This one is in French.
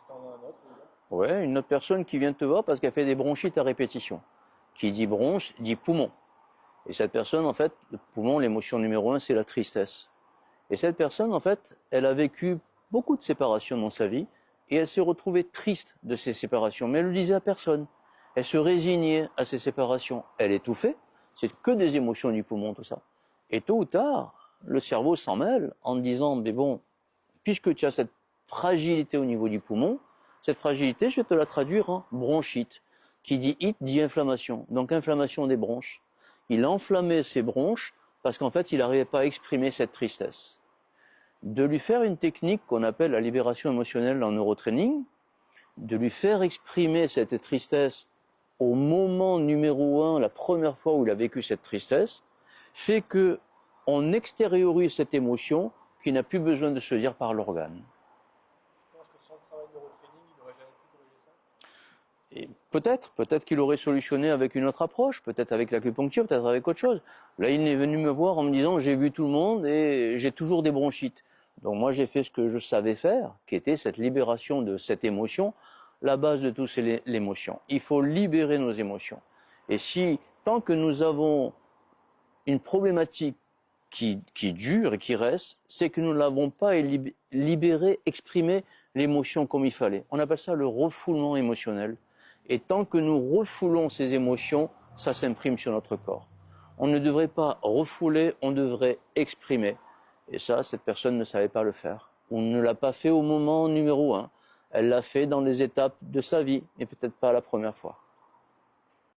t'en as un autre, déjà. Ouais, une autre personne qui vient te voir parce qu'elle fait des bronchites à répétition. Qui dit bronche, dit poumon. Et cette personne, en fait, le poumon, l'émotion numéro un, c'est la tristesse. Et cette personne, en fait, elle a vécu beaucoup de séparations dans sa vie et elle s'est retrouvée triste de ces séparations. Mais elle ne le disait à personne. Elle se résignait à ces séparations. Elle étouffait. C'est que des émotions du poumon, tout ça. Et tôt ou tard, le cerveau s'en mêle en disant, mais bon, puisque tu as cette fragilité au niveau du poumon, cette fragilité, je vais te la traduire en bronchite. Qui dit it dit inflammation. Donc inflammation des bronches. Il enflammait ses bronches parce qu'en fait, il n'arrivait pas à exprimer cette tristesse. De lui faire une technique qu'on appelle la libération émotionnelle en neurotraining, de lui faire exprimer cette tristesse au moment numéro un, la première fois où il a vécu cette tristesse, fait que on extériorise cette émotion qui n'a plus besoin de se dire par l'organe. Je pense que sans le travail de neurotraining, il n'aurait jamais pu corriger ça. Et peut-être qu'il aurait solutionné avec une autre approche, peut-être avec l'acupuncture, peut-être avec autre chose. Là, il est venu me voir en me disant, j'ai vu tout le monde et j'ai toujours des bronchites. Donc moi, j'ai fait ce que je savais faire, qui était cette libération de cette émotion. La base de tout, c'est l'émotion. Il faut libérer nos émotions. Et si, tant que nous avons une problématique qui dure et qui reste, c'est que nous ne l'avons pas libéré, exprimé l'émotion comme il fallait. On appelle ça le refoulement émotionnel. Et tant que nous refoulons ces émotions, ça s'imprime sur notre corps. On ne devrait pas refouler, on devrait exprimer. Et ça, cette personne ne savait pas le faire. On ne l'a pas fait au moment numéro un. Elle l'a fait dans les étapes de sa vie, mais peut-être pas la première fois.